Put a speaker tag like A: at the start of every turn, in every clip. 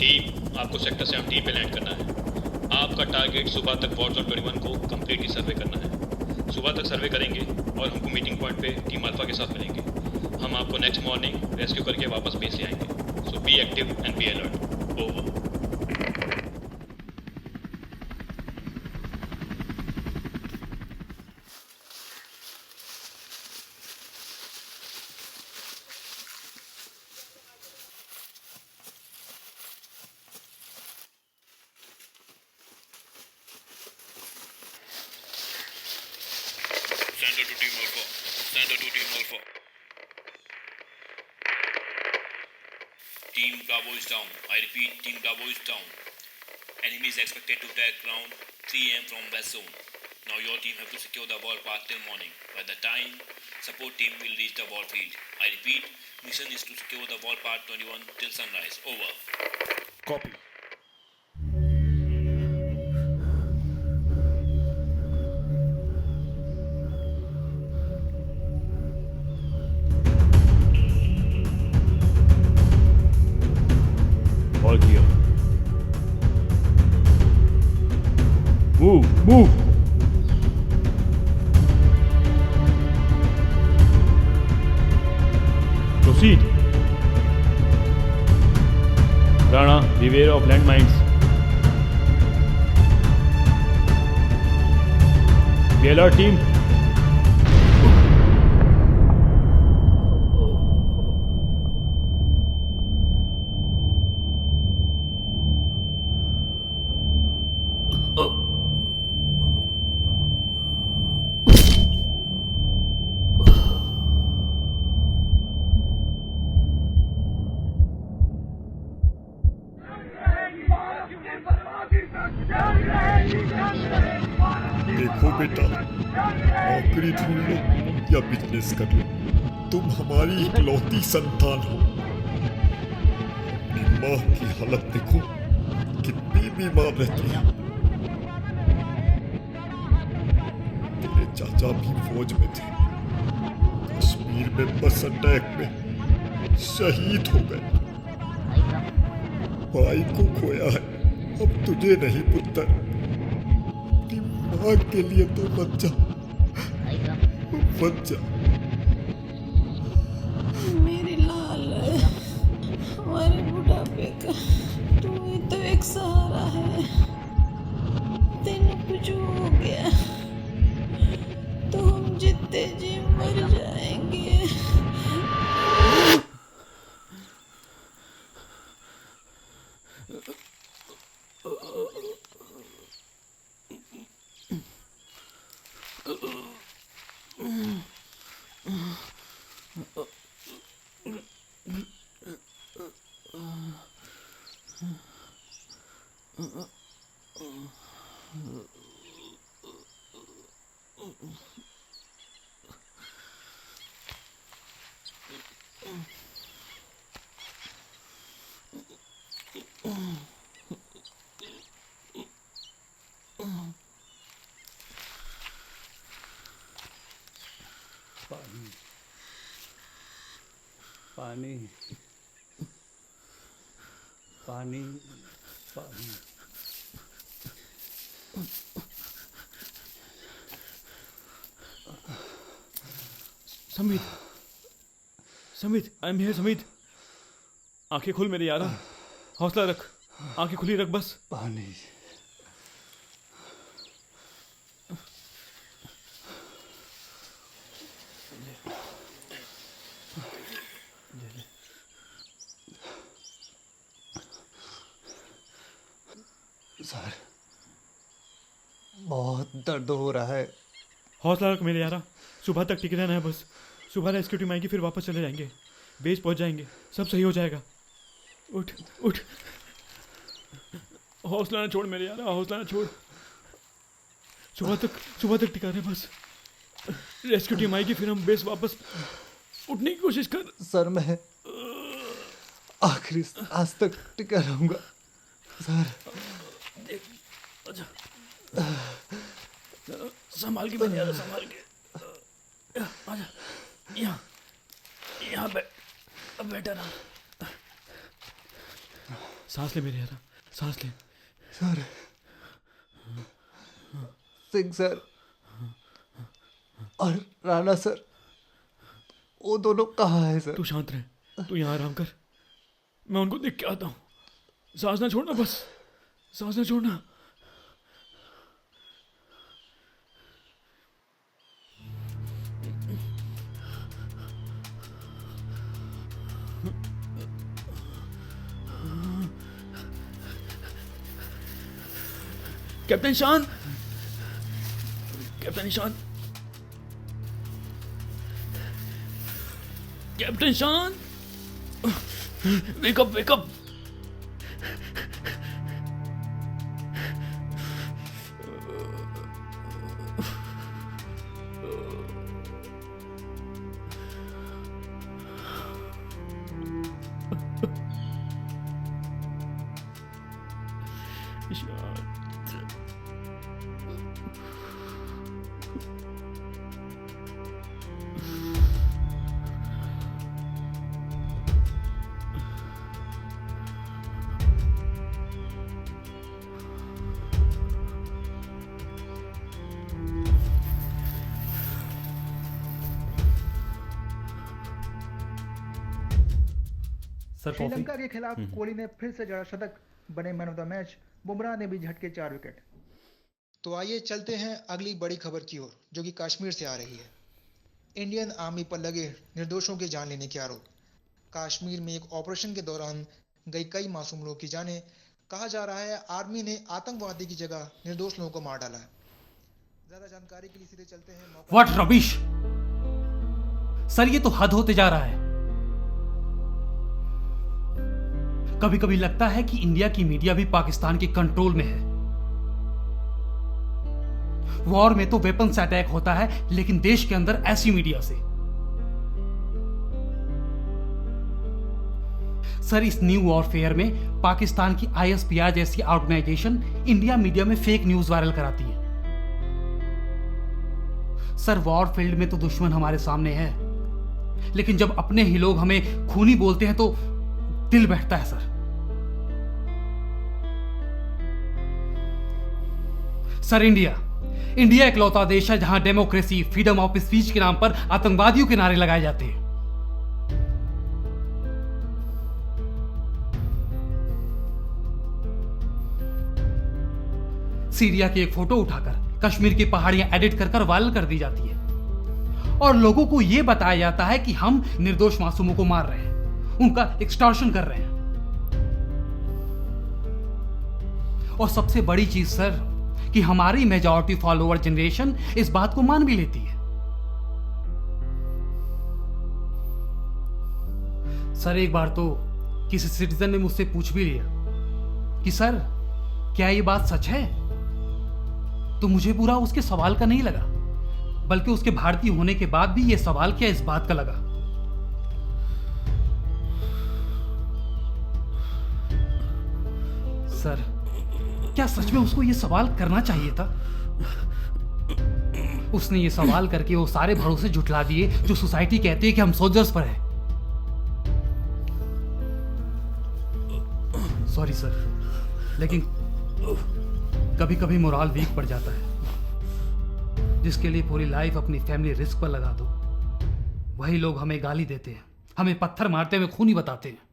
A: Team, आपको sector 17 पे land करना है। आपका टारगेट सुबह तक वॉर जोन 21 को कंप्लीटली सर्वे करना है। सुबह तक सर्वे करेंगे और हमको मीटिंग पॉइंट पे टीम अल्फा के साथ मिलेंगे। हम आपको नेक्स्ट मॉर्निंग रेस्क्यू करके वापस बेस ले आएंगे। So be active and be alert. Over.
B: Center to Team Alpha. Center to Team Alpha. Team Bravo is down. I repeat, Team Bravo is down. Enemy is expected to attack around 3 am from West Zone. Now your team have to secure the war path till morning. By the time, support team will reach the war field. I repeat, mission is to secure the war path 21 till sunrise. Over.
C: Copy. All clear. Move, move. Proceed. Rana, beware of landmines. Be alert, team.
D: देखो बेटा, नौकरी ढूंढ लो या business कर लो, तुम हमारी इकलौती संतान हो। अपनी माँ की हालत देखो, कितनी बीमार रहती है। तेरे चाचा भी फौज में थे, कश्मीर में बस अटैक में शहीद हो गए। भाई को खोया है, अब तुझे नहीं पुत्र। माँ के लिए तो मत जा, मत जा।
E: मेरे लाल, हमारे बुढ़ापे का तू ही तो एक सहारा है। तेनू कुछ हो गया तो हम जितने जी मर जाएंगे।
C: पानी, पानी, पानी, पानी। Samit, Samit, I am here Samit. आंखें खुल मेरे यारा, हौसला रख, आंखें खुली रख बस।
F: पानी। सर, बहुत दर्द हो रहा है।
C: हौसला रख मेरे यारा, सुबह तक टिके रहना है बस। सुबह रेस्क्यू टीम आएगी, फिर वापस चले जाएंगे, बेस पहुंच जाएंगे, सब सही हो जाएगा। उठ उठ, हौसला ना छोड़ मेरे यारा, हौसला ना छोड़। सुबह तक टिका रहे बस। रेस्क्यू टीम आएगी, फिर हम बेस वापस उठने की कोशिश कर।
F: सर, मैं आखिरी सांस तक टिका रहूंगा सर।
C: संभाल के मेरे यार, संभाल के। आजा, यहाँ बैठा ना। सांस ले मेरे यारा, सांस ले।
F: सर, सिंह सर और राणा सर, वो दोनों कहाँ है सर?
C: तू शांत रह, तू यहाँ आराम कर, मैं उनको देख के आता हूँ। सांस ना छोड़ना, बस सांस ना छोड़ना। कैप्टन शान, कैप्टन शान, कैप्टन शान, wake up, wake up.
F: Sir coffee.
G: Sri Lanka के खिलाफ कोहली ने फिर से जड़ा शतक, बने man of the match. Bumrah ने भी झटके 4 विकेट।
H: तो आइए चलते हैं अगली बड़ी खबर की ओर, जो कि कश्मीर से आ रही है। इंडियन आर्मी पर लगे निर्दोषों की जान लेने के आरोप। कश्मीर में एक ऑपरेशन के दौरान गई कई मासूम लोगों की जानें। कहा जा रहा है आर्मी ने आतंकवादी की जगह निर्दोष लोगों को मार डाला है। ज्यादा जानकारी के लिए सीधे चलते हैं।
I: व्हाट रबिश सर, ये तो हद होते जा रहा है। कभी कभी लगता है कि इंडिया की मीडिया भी पाकिस्तान के कंट्रोल में है। वॉर में तो वेपन्स अटैक होता है, लेकिन देश के अंदर ऐसी मीडिया से। सर, इस न्यू वॉरफेयर में पाकिस्तान की ISPR जैसी ऑर्गेनाइजेशन इंडिया मीडिया में फेक न्यूज वायरल कराती है। सर, वॉर फील्ड में तो दुश्मन हमारे सामने है, लेकिन जब अपने ही लोग हमें खूनी बोलते हैं तो दिल बैठता है। सर, इंडिया इकलौता देश है जहां डेमोक्रेसी, फ्रीडम ऑफ स्पीच के नाम पर आतंकवादियों के नारे लगाए जाते हैं। सीरिया की एक फोटो उठाकर कश्मीर की पहाड़ियां एडिट कर वायरल कर दी जाती है और लोगों को यह बताया जाता है कि हम निर्दोष मासूमों को मार रहे हैं, उनका एक्सटॉर्शन कर रहे हैं। और सबसे बड़ी चीज सर, कि हमारी मेजॉरिटी फॉलोअर जनरेशन इस बात को मान भी लेती है। सर, एक बार तो किसी सिटीजन ने मुझसे पूछ भी लिया कि सर क्या ये बात सच है, तो मुझे पूरा उसके सवाल का नहीं लगा, बल्कि उसके भारतीय होने के बाद भी ये सवाल क्या इस बात का लगा। सर, क्या सच में उसको ये सवाल करना चाहिए था? उसने ये सवाल करके वो सारे भरोसे झुठला दिए जो सोसाइटी कहती है कि हम सोल्जर्स पर है। सॉरी सर, लेकिन कभी कभी मोरल वीक पड़ जाता है। जिसके लिए पूरी लाइफ अपनी फैमिली रिस्क पर लगा दो, वही लोग हमें गाली देते हैं, हमें पत्थर मारते हुए खूनी बताते हैं।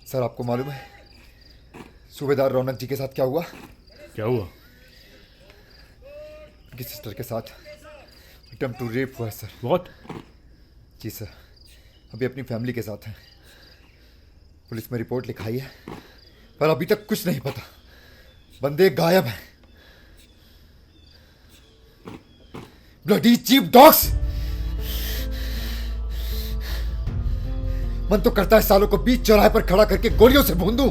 F: सर आपको मालूम है सूबेदार रौनक जी के साथ क्या हुआ?
C: क्या हुआ?
F: उनकी सिस्टर के साथ अटेम्प्ट टू रेप हुआ है सर।
C: व्हाट?
F: जी सर, अभी अपनी फैमिली के साथ हैं। पुलिस में रिपोर्ट लिखाई है पर अभी तक कुछ नहीं पता, बंदे गायब हैं। Bloody cheap dogs! मन तो करता है सालों को बीच चौराहे पर खड़ा करके गोलियों से भून दूं।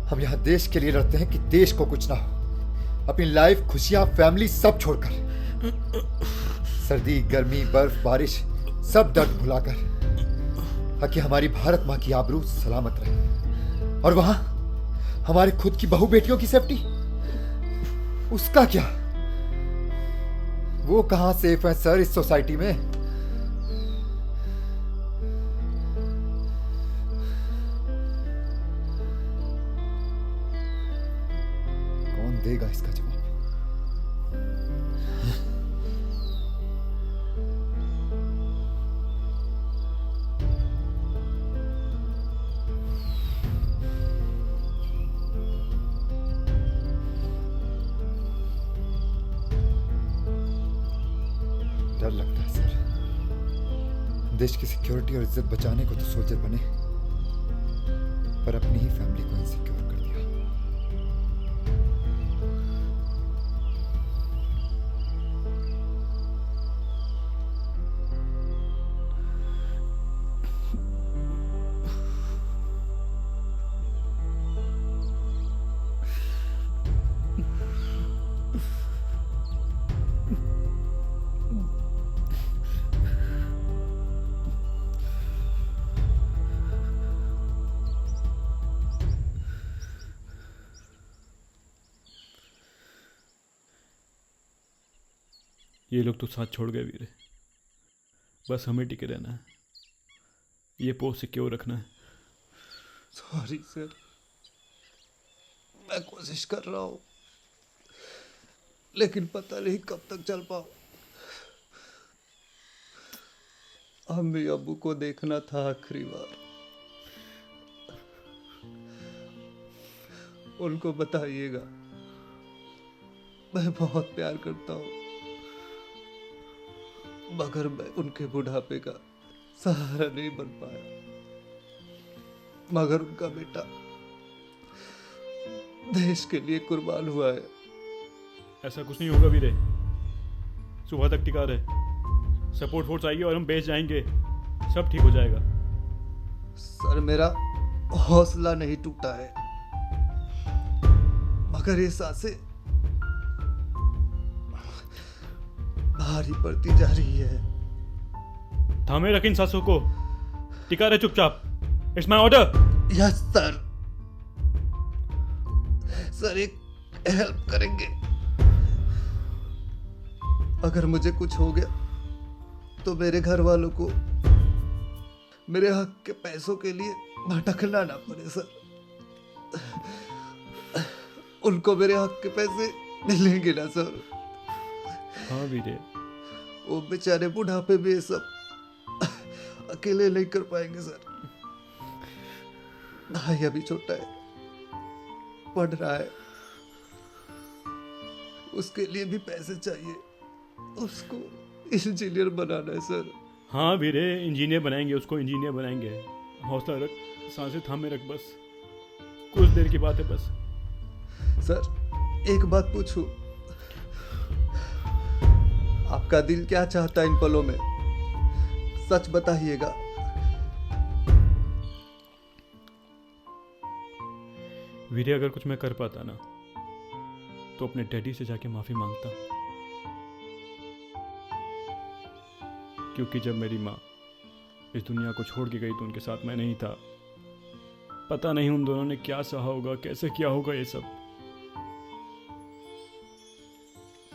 F: हम यहां देश के लिए लड़ते हैं कि देश को कुछ ना हो। अपनी लाइफ, खुशियां, फैमिली सब छोड़कर, सर्दी, गर्मी, बर्फ, बारिश सब दर्द भुलाकर, ताकि हमारी भारत मां की आबरू सलामत रहे। और वहां हमारे खुद की बहू बेटियों की सेफ्टी, उसका क्या? वो कहां सेफ है सर इस सोसाइटी में? कौन देगा इसका जवाब? डर लगता है सर। देश की सिक्योरिटी और इज्जत बचाने को तो सोल्जर बने, पर अपनी ही फैमिली को इनसिक्योर कर दिया।
C: ये लोग तो साथ छोड़ गए वीरे, बस हमें टिके रहना है, ये पोस्ट सिक्योर रखना है।
F: सॉरी सर, मैं कोशिश कर रहा हूं, लेकिन पता नहीं कब तक चल पाऊं। अम्मी अब्बू को देखना था आखिरी बार। उनको बताइएगा मैं बहुत प्यार करता हूं, मगर मैं उनके बुढ़ापे का सहारा नहीं बन पाया। मगर उनका बेटा देश के लिए कुर्बान हुआ है।
C: ऐसा कुछ नहीं होगा वीरे, सुबह तक टिका रहे, सपोर्ट फोर्स आएगी और हम बेच जाएंगे, सब ठीक हो जाएगा।
F: सर मेरा हौसला नहीं टूटा है, मगर ये सांसें भारी पड़ती जा रही है।
C: थामे रख इन सांसों को, टिका रहे चुपचाप। It's my order.
F: Yes sir. Sir एक हेल्प करेंगे? अगर मुझे कुछ हो गया तो मेरे घर वालों को मेरे हक के पैसों के लिए भटकना ना पड़े सर। उनको मेरे हक के पैसे मिलेंगे ना सर?
C: हाँ वीरे,
F: वो बेचारे बुढ़ापे में ये सब अकेले नहीं कर पाएंगे सर। भाई अभी छोटा है, पढ़ रहा है, उसके लिए भी पैसे चाहिए, उसको इंजीनियर बनाना है सर।
C: हाँ वीरे, इंजीनियर बनाएंगे उसको, इंजीनियर बनाएंगे। हौसला रख, सांसें थामे रख, बस कुछ देर की बात है बस।
F: सर एक बात पूछूं?
J: आपका दिल क्या चाहता है इन पलों में, सच बताइएगा।
C: वीरे, अगर कुछ मैं कर पाता ना तो अपने डैडी से जाके माफी मांगता, क्योंकि जब मेरी माँ इस दुनिया को छोड़ के गई तो उनके साथ मैं नहीं था। पता नहीं उन दोनों ने क्या सहा होगा, कैसे किया होगा ये सब।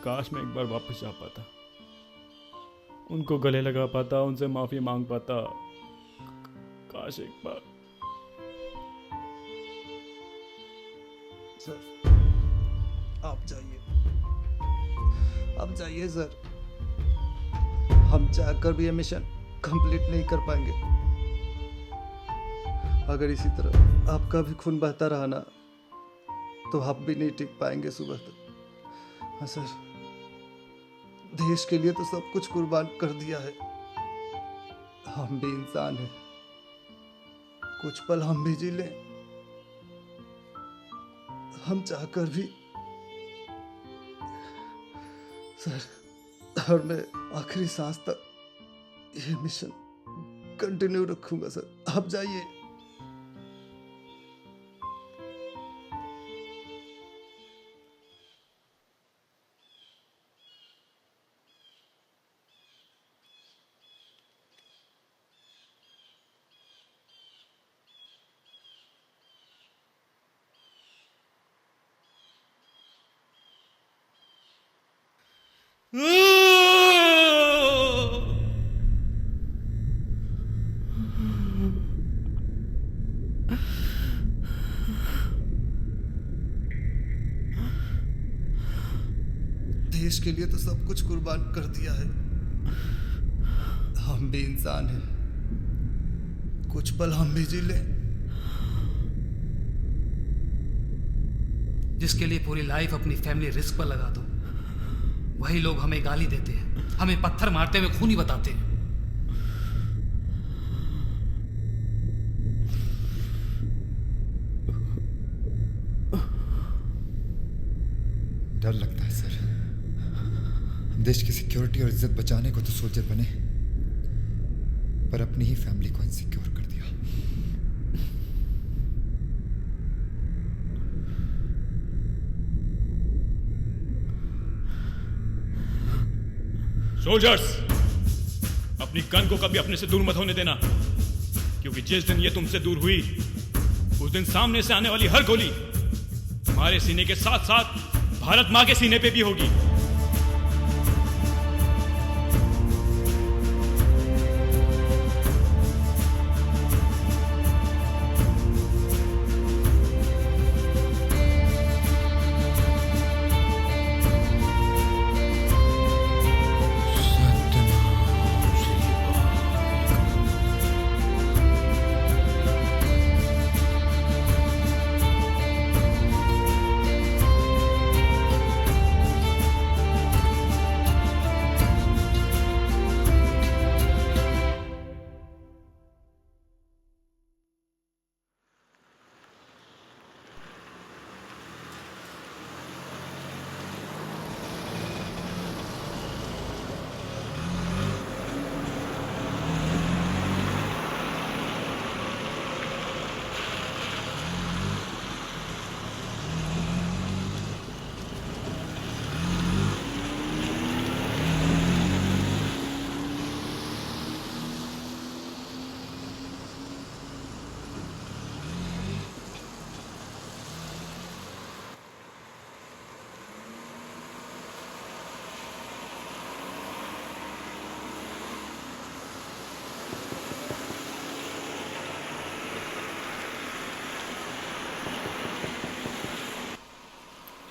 C: काश मैं एक बार वापस जा पाता, उनको गले लगा पाता, उनसे माफी मांग पाता। काश एक बार।
J: सर आप जाइए, आप जाइए सर। हम चाहकर भी ये मिशन कंप्लीट नहीं कर पाएंगे। अगर इसी तरह आपका भी खून बहता रहा ना तो आप भी नहीं टिक पाएंगे सुबह तक। हाँ सर, देश के लिए तो सब कुछ कुर्बान कर दिया है। हम भी इंसान हैं, कुछ पल हम भी जी लें। हम चाहकर भी सर, और मैं आखिरी सांस तक ये मिशन कंटिन्यू रखूंगा सर। आप जाइए। देश के लिए तो सब कुछ कुर्बान कर दिया है। हम भी इंसान हैं, कुछ पल हम भी जी लें।
I: जिसके लिए पूरी लाइफ अपनी फैमिली रिस्क पर लगा दो, वही लोग हमें गाली देते हैं, हमें पत्थर मारते हुए खूनी बताते हैं।
F: डर लगता है सर। हम देश की सिक्योरिटी और इज्जत बचाने को तो सोल्जर बने, पर अपनी ही फैमिली को इनसिक्योर कर दिया।
C: सोल्जर्स, अपनी गन को कभी अपने से दूर मत होने देना, क्योंकि जिस दिन ये तुमसे दूर हुई उस दिन सामने से आने वाली हर गोली हमारे सीने के साथ साथ भारत मां के सीने पे भी होगी।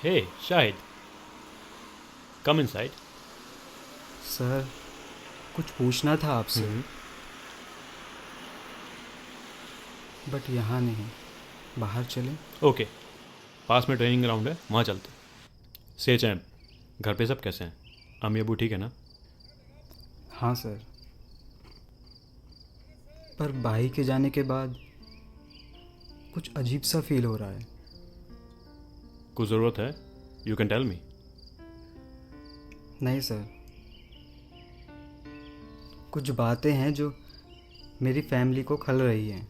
C: Hey, Shahid. Come inside.
K: Sir, कुछ पूछना था आपसे, बट यहाँ नहीं, बाहर चलें?
C: ओके, पास में ट्रेनिंग ग्राउंड है, वहाँ चलते। से चैम्प, घर पे सब कैसे हैं? अम्मी अबू ठीक है ना?
K: हाँ सर, पर भाई के जाने के बाद कुछ अजीब सा फील हो रहा है।
C: कुछ ज़रूरत है? You can tell me.
K: नहीं सर, कुछ बातें हैं जो मेरी फैमिली को खल रही हैं।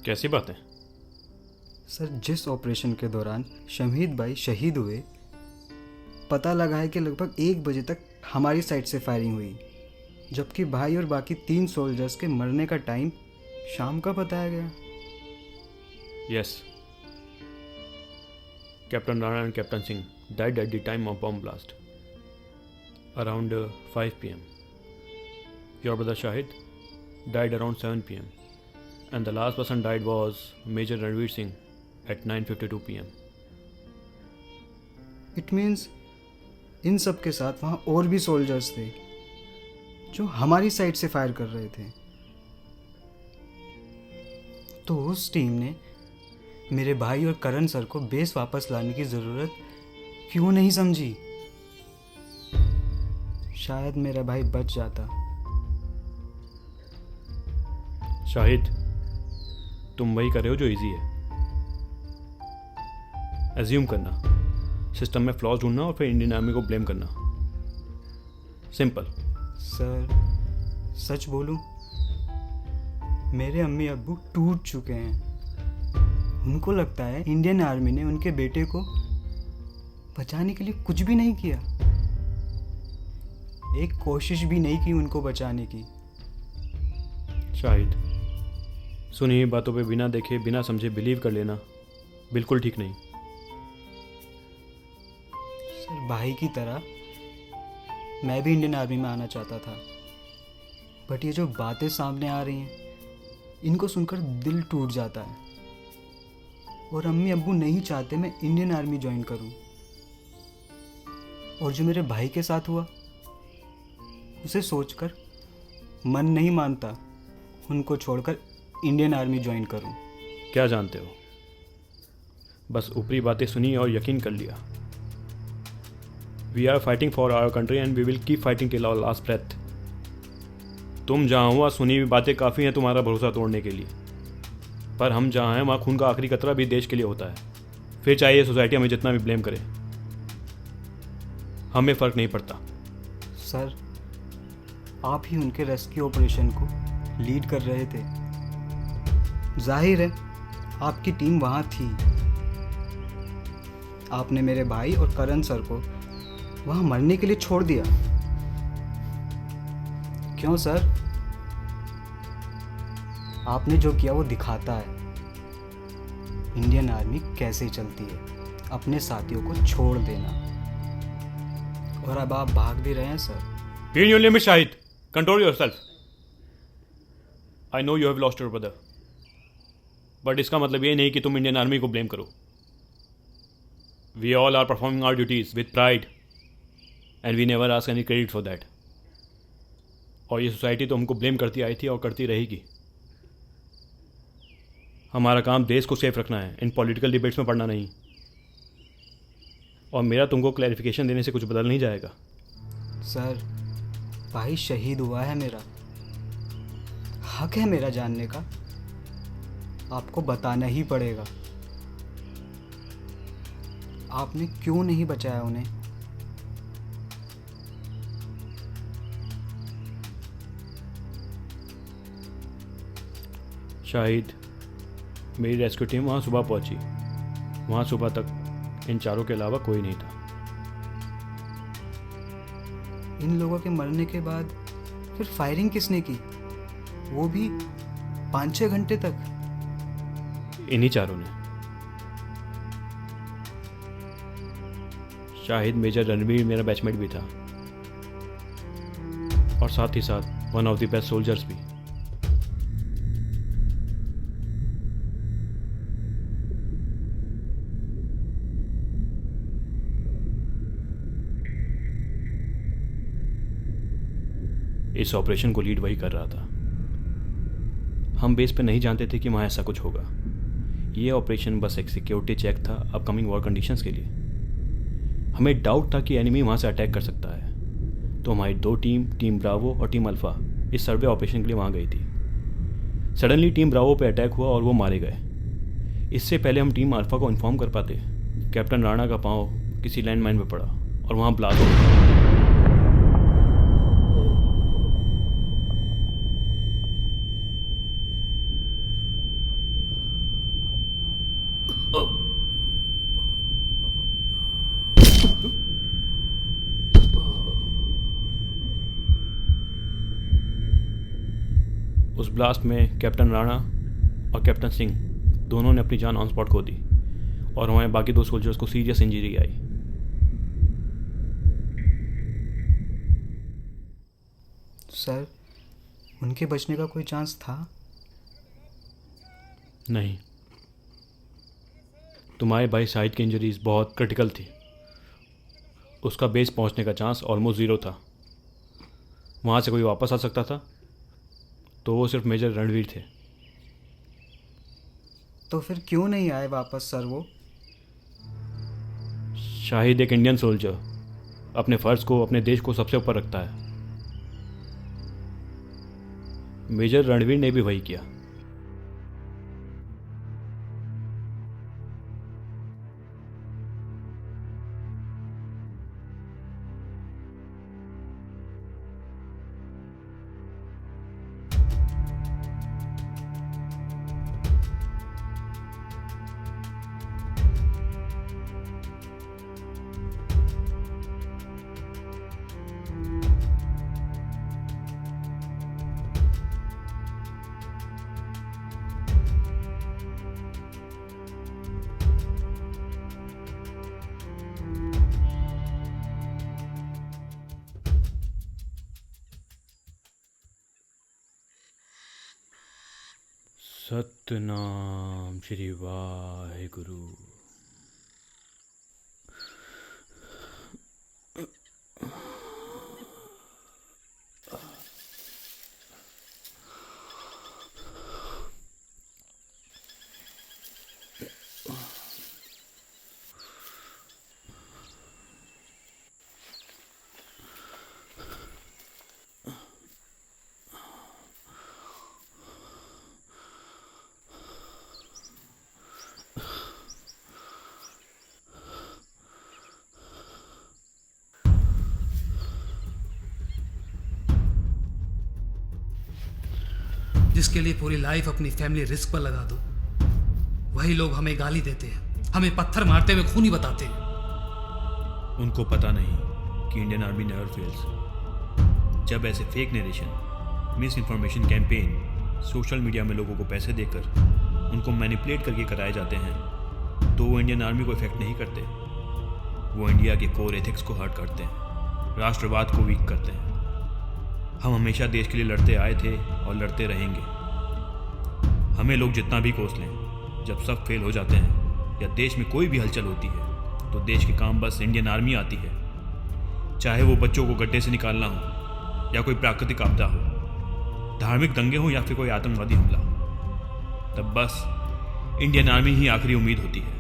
C: कैसी बातें?
K: सर, जिस ऑपरेशन के दौरान शहीद भाई शहीद हुए, पता लगा है कि लगभग 1 बजे तक हमारी साइड से फायरिंग हुई, जबकि भाई और बाकी 3 सोल्जर्स के मरने का टाइम शाम का बताया गया।
C: Yes, captain Rana and captain Singh died at the time of bomb blast around 5 p.m. Your brother Shahid died around 7 p.m. and the last person died was Major Ranveer Singh at 9:52 p.m.
K: It means in सब के साथ वहाँ और भी soldiers थे जो हमारी side से फायर कर रहे थे। तो उस टीम ने मेरे भाई और करण सर को बेस वापस लाने की ज़रूरत क्यों नहीं समझी? शायद मेरा भाई बच जाता।
C: शाहिद, तुम वही कर रहे हो जो इजी है। एज्यूम करना, सिस्टम में फ्लॉज ढूंढना और फिर इंडियन आर्मी को ब्लेम करना। सिंपल।
K: सर, सच बोलूं, मेरे अम्मी अब्बू टूट चुके हैं। उनको लगता है इंडियन आर्मी ने उनके बेटे को बचाने के लिए कुछ भी नहीं किया, एक कोशिश भी नहीं की उनको बचाने की।
C: शाहिद, सुनी हुई बातों पे बिना देखे बिना समझे बिलीव कर लेना बिल्कुल ठीक नहीं।
K: सर, भाई की तरह मैं भी इंडियन आर्मी में आना चाहता था, बट ये जो बातें सामने आ रही हैं, इनको सुनकर दिल टूट जाता है। और अम्मी अब्बू नहीं चाहते मैं इंडियन आर्मी ज्वाइन करूं। और जो मेरे भाई के साथ हुआ, उसे सोचकर मन नहीं मानता उनको छोड़कर इंडियन आर्मी ज्वाइन करूं।
C: क्या जानते हो, बस ऊपरी बातें सुनी और यकीन कर लिया। We are fighting for our country and we will keep fighting till our last breath. तुम जहाँ हुआ सुनी हुई बातें काफ़ी हैं तुम्हारा भरोसा तोड़ने के लिए, पर हम जहाँ हैं वहाँ खून का आखिरी कतरा भी देश के लिए होता है। फिर चाहे ये सोसाइटी हमें जितना भी ब्लेम करे, हमें फ़र्क नहीं पड़ता।
K: सर, आप ही उनके रेस्क्यू ऑपरेशन को लीड कर रहे थे। जाहिर है आपकी टीम वहाँ थी। आपने मेरे भाई और करण सर को वहाँ मरने के लिए छोड़ दिया। क्यों सर? आपने जो किया वो दिखाता है इंडियन आर्मी कैसे चलती है, अपने साथियों को छोड़ देना। और अब आप भाग भी रहे हैं sir.
C: Be in your limit, Shahid. Control yourself. I know you have lost your brother. But इसका मतलब ये नहीं कि तुम इंडियन आर्मी को ब्लेम करो। We all are performing our duties with pride and we never ask any credit for that. और ये सोसाइटी तो हमको ब्लेम करती आई थी और करती रहेगी। हमारा काम देश को सेफ रखना है, इन पॉलिटिकल डिबेट्स में पड़ना नहीं। और मेरा तुमको क्लैरिफिकेशन देने से कुछ बदल नहीं जाएगा।
K: सर, भाई शहीद हुआ है मेरा, हक है मेरा जानने का। आपको बताना ही पड़ेगा। आपने क्यों नहीं बचाया उन्हें?
C: शाहिद, मेरी रेस्क्यू टीम वहाँ सुबह पहुँची। वहाँ सुबह तक इन चारों के अलावा कोई नहीं था।
K: इन लोगों के मरने के बाद फिर फायरिंग किसने की, वो भी 5-6 घंटे तक?
C: इन्हीं चारों ने। शाहिद मेजर रणवीर मेरा बैचमेट भी था और साथ ही साथ one of the best soldiers भी। इस ऑपरेशन को लीड वही कर रहा था। हम बेस पे नहीं जानते थे कि वहाँ ऐसा कुछ होगा। ये ऑपरेशन बस एक सिक्योरिटी चेक था अपकमिंग वॉर कंडीशंस के लिए। हमें डाउट था कि एनिमी वहाँ से अटैक कर सकता है, तो हमारी 2 टीम ब्रावो और टीम अल्फ़ा इस सर्वे ऑपरेशन के लिए वहाँ गई थी। सडनली टीम ब्रावो पे अटैक हुआ और वो मारे गए। इससे पहले हम टीम अल्फ़ा को इन्फॉर्म कर पाते, कैप्टन राणा का पाँव किसी लैंडमाइन में पड़ा और वहाँ ब्लास्ट हो गया। उस ब्लास्ट में कैप्टन राणा और कैप्टन सिंह दोनों ने अपनी जान ऑन स्पॉट खो दी और हमारे बाकी 2 सोल्जर्स को सीरियस इंजरी आई।
K: सर, उनके बचने का कोई चांस था?
C: नहीं, तुम्हारे भाई शाहिद की इंजरीज बहुत क्रिटिकल थी। उसका बेस पहुंचने का चांस ऑलमोस्ट 0 था। वहाँ से कोई वापस आ सकता था तो वो सिर्फ मेजर रणवीर थे।
K: तो फिर क्यों नहीं आए वापस सर वो?
C: शाहिद एक इंडियन सोल्जर अपने फ़र्ज़ को, अपने देश को सबसे ऊपर रखता है। मेजर रणवीर ने भी वही किया। सतनाम श्री वाहेगुरु।
I: जिसके लिए पूरी लाइफ अपनी फैमिली रिस्क पर लगा दो, वही लोग हमें गाली देते हैं, हमें पत्थर मारते हुए खूनी बताते हैं।
C: उनको पता नहीं कि इंडियन आर्मी नेवर फेल्स। जब ऐसे fake narration, miss information campaign social media में लोगों को पैसे देकर उनको मैनिपुलेट करके कराए जाते हैं तो वो इंडियन आर्मी को इफेक्ट नहीं करते। वो इंडिया के कोर एथिक्स को हर्ट करते हैं, राष्ट्रवाद को वीक करते हैं। हम हमेशा देश के लिए लड़ते आए थे और लड़ते रहेंगे। हमें लोग जितना भी कोस लें, जब सब फेल हो जाते हैं या देश में कोई भी हलचल होती है तो देश के काम बस इंडियन आर्मी आती है। चाहे वो बच्चों को गड्ढे से निकालना हो या कोई प्राकृतिक आपदा हो, धार्मिक दंगे हो या फिर कोई आतंकवादी हमला, तब बस इंडियन आर्मी ही आखिरी उम्मीद होती है।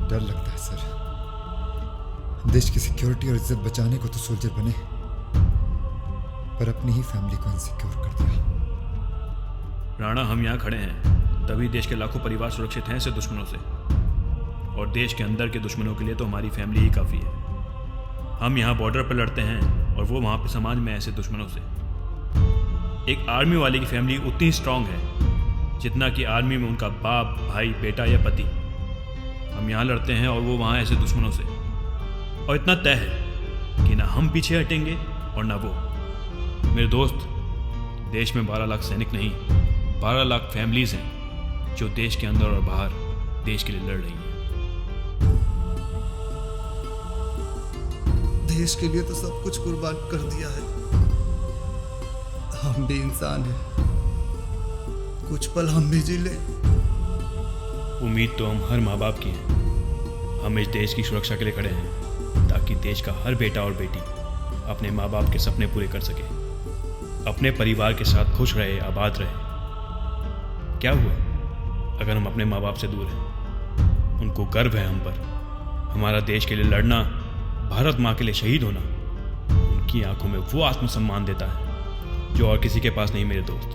F: डर लगता है सर। देश की सिक्योरिटी और इज्जत बचाने को तो सोल्जर बने, पर अपनी ही फैमिली को इनसिक्योर कर दिया।
C: राणा, हम यहाँ खड़े हैं तभी देश के लाखों परिवार सुरक्षित हैं ऐसे दुश्मनों से, और देश के अंदर के दुश्मनों के लिए तो हमारी फैमिली ही काफ़ी है। हम यहाँ बॉर्डर पर लड़ते हैं और वो वहाँ पे समाज में ऐसे दुश्मनों से। एक आर्मी वाले की फैमिली उतनी स्ट्रांग है जितना कि आर्मी में उनका बाप, भाई, बेटा या पति। हम यहाँ लड़ते हैं और वो वहाँ ऐसे दुश्मनों से, और इतना तय है कि ना हम पीछे हटेंगे और ना वो। मेरे दोस्त, देश में 12 लाख सैनिक नहीं, 12 लाख फैमिलीज हैं जो देश के अंदर और बाहर देश के लिए लड़ रही हैं।
J: देश के लिए तो सब कुछ कुर्बान कर दिया है। हम भी इंसान हैं, कुछ पल हम भी जी लें।
C: उम्मीद तो हम हर माँ बाप की है। हम इस देश की सुरक्षा के लिए खड़े हैं ताकि देश का हर बेटा और बेटी अपने माँ बाप के सपने पूरे कर सके, अपने परिवार के साथ खुश रहे, आबाद रहे। क्या हुआ अगर हम अपने माँ बाप से दूर हैं? उनको गर्व है हम पर। हमारा देश के लिए लड़ना, भारत माँ के लिए शहीद होना उनकी आंखों में वो आत्मसम्मान देता है जो और किसी के पास नहीं मेरे दोस्त।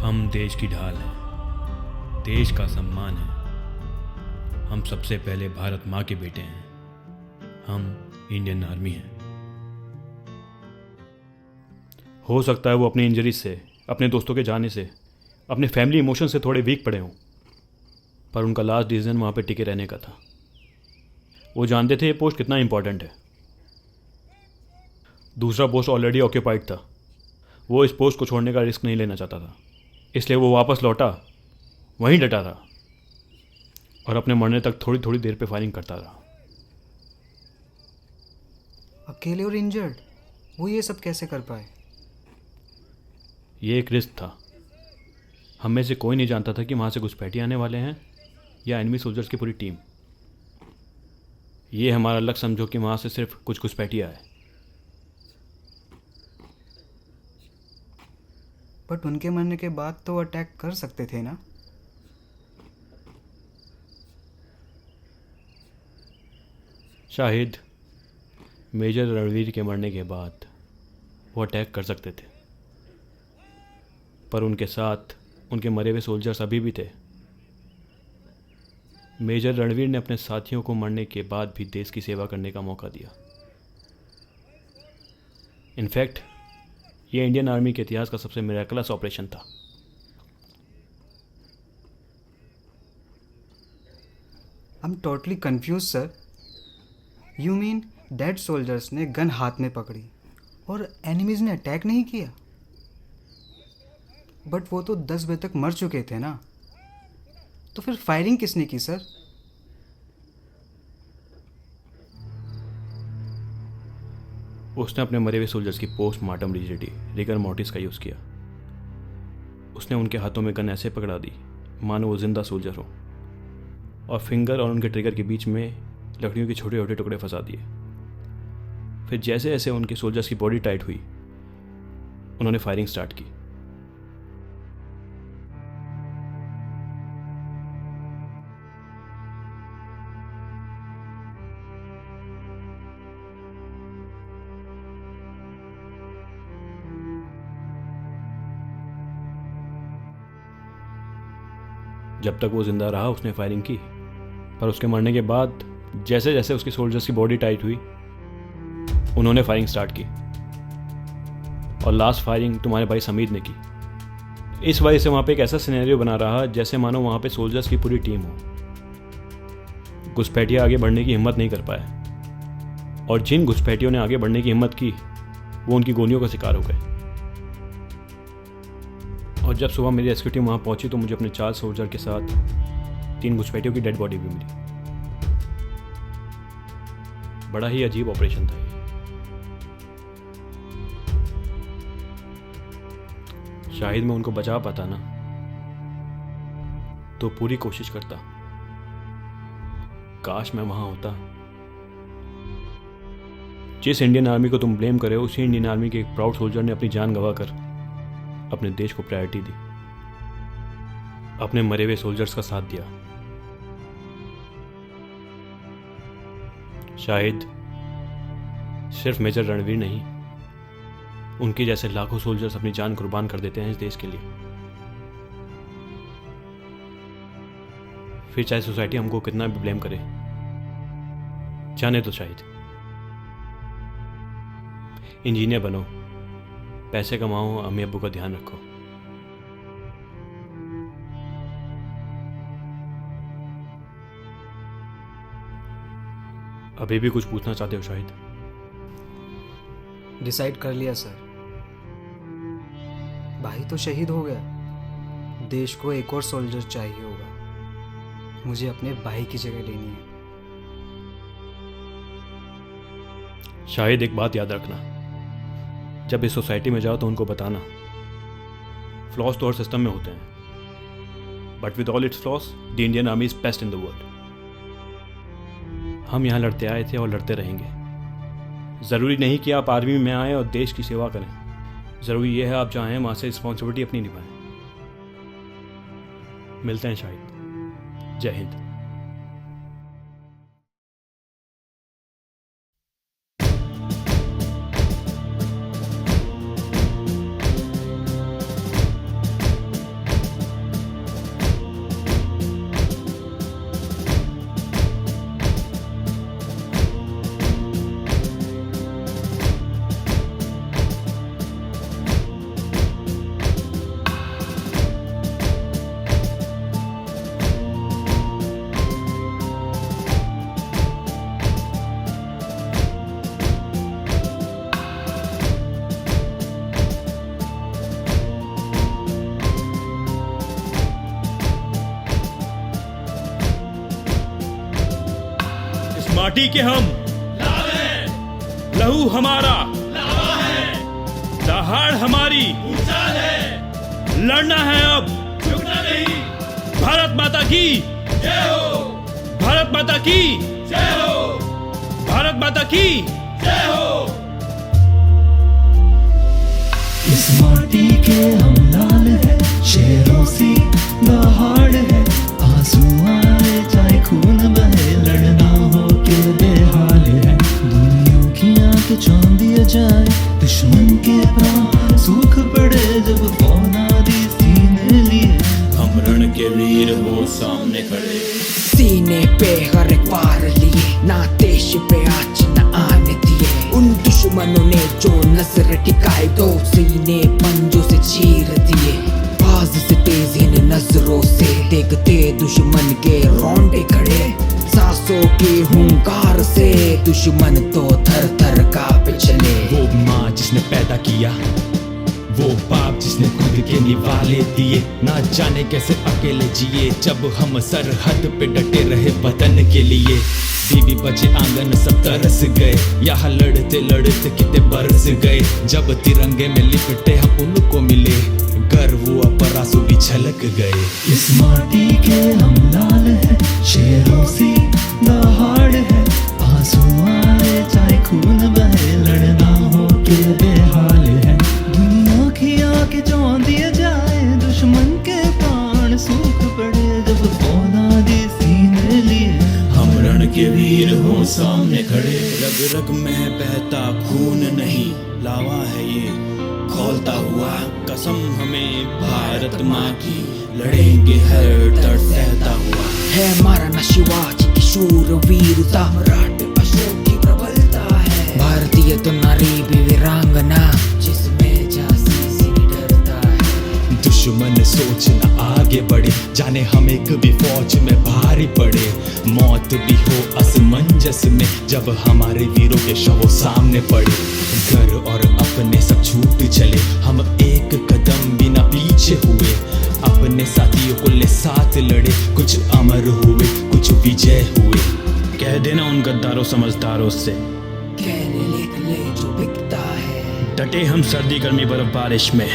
C: हम देश की ढाल हैं, देश का सम्मान है। हम सबसे पहले भारत माँ के बेटे हैं। हम इंडियन आर्मी हैं। हो सकता है वो अपनी इंजरी से, अपने दोस्तों के जाने से, अपने फैमिली इमोशन से थोड़े वीक पड़े हों, पर उनका लास्ट डिसीजन वहाँ पे टिके रहने का था। वो जानते थे ये पोस्ट कितना इंपॉर्टेंट है। दूसरा पोस्ट ऑलरेडी ऑक्यूपाइड था। वो इस पोस्ट को छोड़ने का रिस्क नहीं लेना चाहता था, इसलिए वो वापस लौटा, वहीं डटा था और अपने मरने तक थोड़ी थोड़ी देर पे फायरिंग करता रहा।
K: अकेले और इंजर्ड, वो ये सब कैसे कर पाए?
C: ये एक रिस्क था। हम में से कोई नहीं जानता था कि वहाँ से घुसपैठी आने वाले हैं या एनिमी सोल्जर्स की पूरी टीम। ये हमारा लक समझो कि वहाँ से सिर्फ कुछ घुसपैठी आए।
K: बट उनके मरने के बाद तो अटैक कर सकते थे ना?
C: शाहिद, मेजर रणवीर के मरने के बाद वो अटैक कर सकते थे, पर उनके साथ उनके मरे हुए सोल्जर्स अभी भी थे। मेजर रणवीर ने अपने साथियों को मरने के बाद भी देश की सेवा करने का मौका दिया। इनफैक्ट ये इंडियन आर्मी के इतिहास का सबसे मिरेकलस ऑपरेशन था।
K: I am totally confuse sir. You mean dead soldiers ने गन हाथ में पकड़ी और एनिमीज ने अटैक नहीं किया? बट वो तो 10 बजे तक मर चुके थे ना, तो फिर फायरिंग किसने की सर?
C: उसने अपने मरे हुए सोल्जर्स की पोस्टमार्टम रिगर मोर्टिस का यूज़ किया। उसने उनके हाथों में गन ऐसे पकड़ा दी मानो वो जिंदा सोल्जर हो, और फिंगर और उनके ट्रिगर के बीच में लकड़ियों के छोटे छोटे टुकड़े फंसा दिए। फिर जैसे जैसे उनके सोल्जर्स की बॉडी टाइट हुई, उन्होंने फायरिंग स्टार्ट की। जब तक वो जिंदा रहा उसने फायरिंग की, पर उसके मरने के बाद जैसे जैसे उसके सोल्जर्स की बॉडी टाइट हुई, उन्होंने फायरिंग स्टार्ट की। और लास्ट फायरिंग तुम्हारे भाई समीर ने की। इस वजह से वहाँ पे एक ऐसा सिनेरियो बना रहा जैसे मानो वहाँ पे सोल्जर्स की पूरी टीम हो। घुसपैठिया आगे बढ़ने की हिम्मत नहीं कर पाए, और जिन घुसपैठियों ने आगे बढ़ने की हिम्मत की वो उनकी गोलियों का शिकार हो गए। और जब सुबह मेरी रेस्क्यू टीम वहाँ पहुंची तो मुझे अपने 4 सोल्जर के साथ 3 घुसपैठियों की डेड बॉडी भी मिली। बड़ा ही अजीब ऑपरेशन था ये। शायद मैं उनको बचा पाता ना, तो पूरी कोशिश करता। काश मैं वहां होता। जिस इंडियन आर्मी को तुम ब्लेम करे, उसी इंडियन आर्मी के एक प्राउड सोल्जर ने अपनी जान गंवाकर अपने देश को प्रायोरिटी दी, अपने मरे हुए सोल्जर्स का साथ दिया। शायद सिर्फ मेजर रणवीर नहीं, उनके जैसे लाखों सोल्जर्स अपनी जान कुर्बान कर देते हैं इस देश के लिए। फिर चाहे सोसाइटी हमको कितना भी ब्लेम करे, जाने तो शायद इंजीनियर बनो, पैसे कमाओ, अम्मी अब्बू का ध्यान रखो। अभी भी कुछ पूछना चाहते हो शायद?
K: डिसाइड कर लिया सर। भाई तो शहीद हो गया, देश को एक और सोल्जर चाहिए होगा। मुझे अपने भाई की जगह लेनी है।
C: शायद एक बात याद रखना, जब इस सोसाइटी में जाओ तो उनको बताना फ्लॉस तो हर सिस्टम में होते हैं, but with all it's floss the Indian army is best in the world. हम यहाँ लड़ते आए थे और लड़ते रहेंगे। ज़रूरी नहीं कि आप आर्मी में आएँ और देश की सेवा करें, ज़रूरी यह है आप जहाँ हैं वहाँ से रिस्पॉन्सिबिलिटी अपनी निभाएं। मिलते हैं शायद। जय हिंद। माटी के हम लहू हमारा दहाड़ हमारी लड़ना है अब, झुकना नहीं। भारत माता की जय हो, भारत माता की जय हो, भारत माता की जय हो।
L: इस माटी के हम लाल है, शेरों सी दहाड़ है, आंसू आए चाहे खून बहे, लड़ना हो के बेहाल है। दुनिया की आंखें चौंध दिया जाए, दुश्मन के प्राण सूख पड़े, जब फौलादी सीने लिए
B: हम रण के वीर हो सामने खड़े।
M: सीने पे हर एक वार लिए, ना देश पे आँच न आने दिए। उन दुश्मनों ने जो नजर टिकाए, दो सीने पंजों से चीर दिए। बाज से तेज इन नजरों से देखते दुश्मन के रोंडे खड़े। सांसों के हुंकार से दुश्मन तो थर थर कांपे चले।
C: वो माँ जिसने पैदा किया, वो बाप जिसने खुद के निवाले दिए, ना जाने कैसे अकेले जिए जब हम सरहद पे डटे रहे वतन के लिए। बीवी बचे आंगन सब तरस गए, यहाँ लड़ते लड़ते कितने बरस गए। जब तिरंगे में लिपटे हम उनको मिले, गर्व और आंसू भी छलक गए।
L: इस माटी के हम लाल है, शेरों सी दहाड़ है, आंसू आए चाहे खून बहे, लड़ना हो के बेहाल है। दुनिया की आंखें चौंध दिए जाए, दुश्मन के प्राण सूख पड़े, जब फौलादी सीने लिए
B: हम रण के वीर हो सामने खड़े। रग रग में बहता खून नहीं, लावा है ये खौलता हुआ, कसम हमें भारत माँ की, लड़ेंगे हर दर्द सहता हुआ।
M: है महाराणा शिवाजी की शूरवीरता, मराठे अशोक की प्रबलता है। भारतीय तो नारी भी वीरांगना, जिसमें झांसी से डरता है।
C: दुश्मन सोचना आगे बढ़े, जाने हम एक भी फौज में भारी पड़े। मौत भी हो असमंजस में, जब हमारे वीरों के शव सामने पड़े। घर और अपने सब छूट चले, हम एक कदम भी ना पीछे हुए। अपने साथियों को ले साथ लड़े, कुछ अमर हुए कुछ विजय हुए।
A: कह देना उन गद्दारों समझदारों से,
M: कहने लिख ले जो बिकता है।
A: डटे हम सर्दी गर्मी बर्फ बारिश में,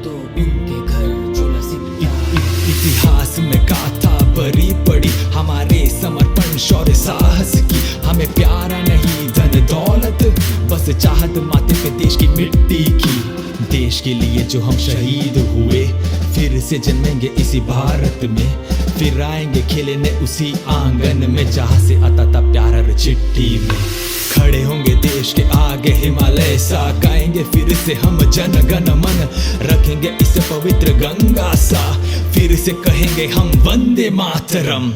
M: तो उनके घर जो नसीबता है।
C: इतिहास में गाथा भरी पड़ी हमारे समर्पण शौर्य साहस की। हमें प्यारा नहीं धन दौलत, बस चाहत माथे पे देश की मिट्टी की। देश के लिए जो हम शहीद हुए, फिर से जन्मेंगे इसी भारत में। फिर आएंगे खेलने उसी आंगन में, जहाँ से आता था प्यार चिट्ठी में। खड़े होंगे देश के आगे हिमालय सा, गाएंगे फिर से हम जन गण मन। रखेंगे इसे पवित्र गंगा सा, फिर से कहेंगे हम वंदे मातरम।